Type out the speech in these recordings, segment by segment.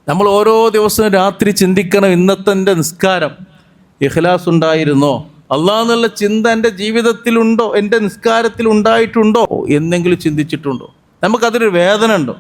നമ്മൾ ഓരോ ദിവസവും രാത്രി ചിന്തിക്കണം, ഇന്നത്തെ എൻ്റെ നിസ്കാരം ഇഖ്ലാസ് ഉണ്ടായിരുന്നോ, അള്ളാഹ് എന്നുള്ള ചിന്ത എൻ്റെ ജീവിതത്തിലുണ്ടോ, എൻ്റെ നിസ്കാരത്തിൽ ഉണ്ടായിട്ടുണ്ടോ എന്നെങ്കിലും ചിന്തിച്ചിട്ടുണ്ടോ? നമുക്കതൊരു വേദന ഉണ്ടോ?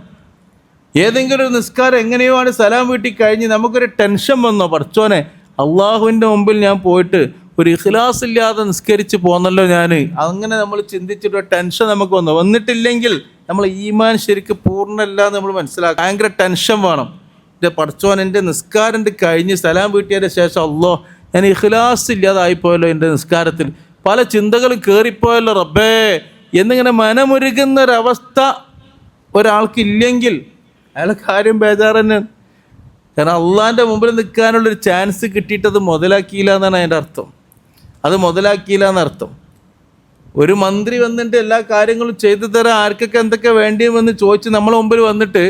ഏതെങ്കിലും ഒരു നിസ്കാരം എങ്ങനെയോ ആണ് സലാം വീട്ടി കഴിഞ്ഞ് നമുക്കൊരു ടെൻഷൻ വന്നോ, പടച്ചോനെ അള്ളാഹുവിൻ്റെ മുമ്പിൽ ഞാൻ പോയിട്ട് ഒരു ഇഖ്ലാസ് ഇല്ലാതെ നിസ്കരിച്ച് പോന്നല്ലോ ഞാൻ, അങ്ങനെ നമ്മൾ ചിന്തിച്ചിട്ട് ടെൻഷൻ നമുക്ക് വന്നിട്ടില്ലെങ്കിൽ നമ്മൾ ഈമാൻ ശരിക്കും പൂർണ്ണമല്ല എന്ന് നമ്മൾ മനസ്സിലാക്കുക. ഭയങ്കര ടെൻഷൻ വേണം. എൻ്റെ പടച്ചോൻ എൻ്റെ നിസ്കാരം കഴിഞ്ഞ് സലാം വീട്ടിയതിന് ശേഷം അള്ളാഹ് ഞാൻ ഇഖ്ലാസ് ഇല്ലാതായിപ്പോയല്ലോ, എൻ്റെ നിസ്കാരത്തിൽ പല ചിന്തകളും കയറിപ്പോയല്ലോ റബ്ബേ എന്നിങ്ങനെ മനമുരുകുന്നൊരവസ്ഥ ഒരാൾക്കില്ലെങ്കിൽ അയാളെ കാര്യം ബേജാറ് തന്നെയാണ്. കാരണം അള്ളാഹിൻ്റെ മുമ്പിൽ നിൽക്കാനുള്ളൊരു ചാൻസ് കിട്ടിയിട്ടത് മുതലാക്കിയില്ല എന്നാണ് അതിൻ്റെ അർത്ഥം. അത് മുതലാക്കിയില്ല എന്നർത്ഥം. ഒരു മന്ത്രി വന്നിട്ട് എല്ലാ കാര്യങ്ങളും ചെയ്തു തരാൻ ആർക്കൊക്കെ എന്തൊക്കെ വേണ്ടിയെന്ന് ചോദിച്ച് നമ്മളെ മുമ്പിൽ വന്നിട്ട്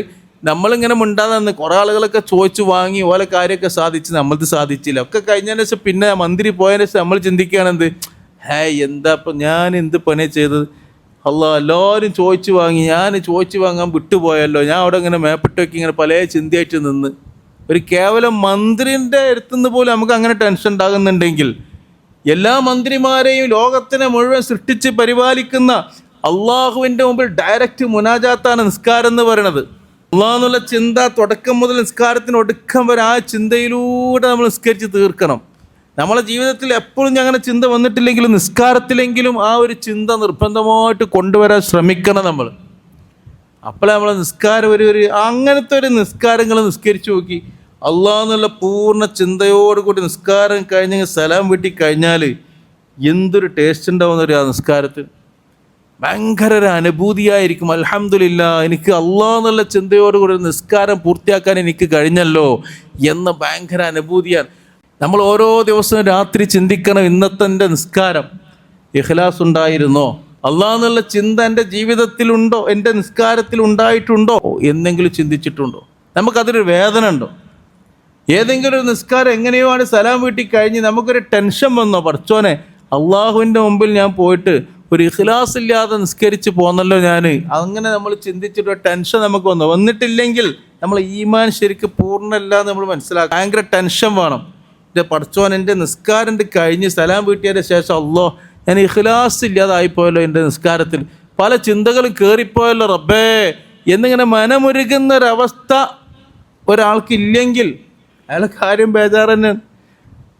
നമ്മളിങ്ങനെ മിണ്ടാതെ നിന്ന് കുറേ ആളുകളൊക്കെ ചോദിച്ചു വാങ്ങി ഓലെ കാര്യമൊക്കെ സാധിച്ച് നമ്മളത് സാധിച്ചില്ല. ഒക്കെ കഴിഞ്ഞതിന് ശേഷം പിന്നെ മന്ത്രി പോയതിന് ശേഷം നമ്മൾ ചിന്തിക്കുകയാണെന്ത്, എന്താ ഇപ്പം ഞാൻ എന്ത് പണി ചെയ്തത്, എല്ലാവരും ചോദിച്ചു വാങ്ങി, ഞാൻ ചോദിച്ചു വാങ്ങാൻ വിട്ടുപോയല്ലോ, ഞാൻ അവിടെ ഇങ്ങനെ മേപ്പിട്ടൊക്കെ ഇങ്ങനെ പല ചിന്തയായിട്ട് നിന്ന്. ഒരു കേവലം മന്ത്രിൻ്റെ അടുത്തുനിന്ന് പോലും നമുക്ക് അങ്ങനെ ടെൻഷൻ ഉണ്ടാകുന്നുണ്ടെങ്കിൽ എല്ലാ മന്ത്രിമാരെയും ലോകത്തിനെ മുഴുവൻ സൃഷ്ടിച്ച് പരിപാലിക്കുന്ന അള്ളാഹുവിൻ്റെ മുമ്പിൽ ഡയറക്റ്റ് മുനാജാത്താണ് നിസ്കാരം എന്ന് പറയുന്നത്. അള്ളാഹ് എന്നുള്ള ചിന്ത തുടക്കം മുതൽ നിസ്കാരത്തിന് ഒടുക്കം വരെ ആ ചിന്തയിലൂടെ നമ്മൾ നിസ്കരിച്ച് തീർക്കണം. നമ്മളെ ജീവിതത്തിൽ എപ്പോഴും അങ്ങനെ ചിന്ത വന്നിട്ടില്ലെങ്കിലും നിസ്കാരത്തിലെങ്കിലും ആ ഒരു ചിന്ത നിർബന്ധമായിട്ട് കൊണ്ടുവരാൻ ശ്രമിക്കണം നമ്മൾ. അപ്പോഴേ നമ്മളെ നിസ്കാരം ഒരു അങ്ങനത്തെ ഒരു നിസ്കാരങ്ങൾ നിസ്കരിച്ച് നോക്കി അള്ളാഹ് എന്നുള്ള പൂർണ്ണ ചിന്തയോടുകൂടി നിസ്കാരം കഴിഞ്ഞ് സലാം വീട്ടി കഴിഞ്ഞാൽ എന്തൊരു ടേസ്റ്റ് ഉണ്ടാവുന്നൊരു ആ നിസ്കാരത്തിൽ. ഭയങ്കര ഒരു അനുഭൂതിയായിരിക്കും. അൽഹംദുലില്ലാഹ് എനിക്ക് അള്ളാഹ് എന്നുള്ള ചിന്തയോടുകൂടി നിസ്കാരം പൂർത്തിയാക്കാൻ എനിക്ക് കഴിഞ്ഞല്ലോ എന്ന ഭയങ്കര അനുഭൂതിയാണ്. നമ്മൾ ഓരോ ദിവസവും രാത്രി ചിന്തിക്കണം, ഇന്നത്തെ എൻ്റെ നിസ്കാരം ഇഖ്ലാസ് ഉണ്ടായിരുന്നോ, അള്ളാഹ് എന്നുള്ള ചിന്ത എൻ്റെ ജീവിതത്തിലുണ്ടോ, എൻ്റെ നിസ്കാരത്തിൽ ഉണ്ടായിട്ടുണ്ടോ എന്നെങ്കിലും ചിന്തിച്ചിട്ടുണ്ടോ? നമുക്കതൊരു വേദന ഉണ്ടോ? ഏതെങ്കിലും ഒരു നിസ്കാരം എങ്ങനെയോ ആണ് സലാം വീട്ടി കഴിഞ്ഞ് നമുക്കൊരു ടെൻഷൻ വന്നോ, പടച്ചോനെ അള്ളാഹുവിൻ്റെ മുമ്പിൽ ഞാൻ പോയിട്ട് ഒരു ഇഖ്ലാസ് ഇല്ലാതെ നിസ്കരിച്ച് പോന്നല്ലോ ഞാൻ, അങ്ങനെ നമ്മൾ ചിന്തിച്ചിട്ട് ടെൻഷൻ നമുക്ക് വന്നിട്ടില്ലെങ്കിൽ നമ്മൾ ഈമാൻ ശരിക്കും പൂർണ്ണമല്ല എന്ന് നമ്മൾ മനസ്സിലാക്കുക. ഭയങ്കര ടെൻഷൻ വേണം. എൻ്റെ പടച്ചോൻ എൻ്റെ നിസ്കാരം കഴിഞ്ഞ് സലാം വീട്ടിയതിന് ശേഷം അള്ളാഹ് ഞാൻ ഇഖ്ലാസ് ഇല്ലാതായിപ്പോയല്ലോ, എൻ്റെ നിസ്കാരത്തിൽ പല ചിന്തകളും കയറിപ്പോയല്ലോ റബ്ബേ എന്നിങ്ങനെ മനമുരുകുന്നൊരവസ്ഥ ഒരാൾക്കില്ലെങ്കിൽ അയാളെ കാര്യം ബേജാറ് തന്നെയാണ്.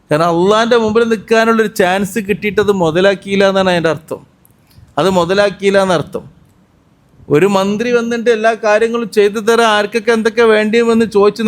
കാരണം അള്ളാഹിൻ്റെ മുമ്പിൽ നിൽക്കാനുള്ളൊരു ചാൻസ് കിട്ടിയിട്ടത് മുതലാക്കിയില്ല എന്നാണ് അതിൻ്റെ അർത്ഥം. അത് മുതലാക്കിയില്ല എന്നർത്ഥം. ഒരു മന്ത്രി വന്നിട്ട് എല്ലാ കാര്യങ്ങളും ചെയ്തു തരാൻ ആർക്കൊക്കെ എന്തൊക്കെ വേണ്ടിയെന്ന് ചോദിച്ച്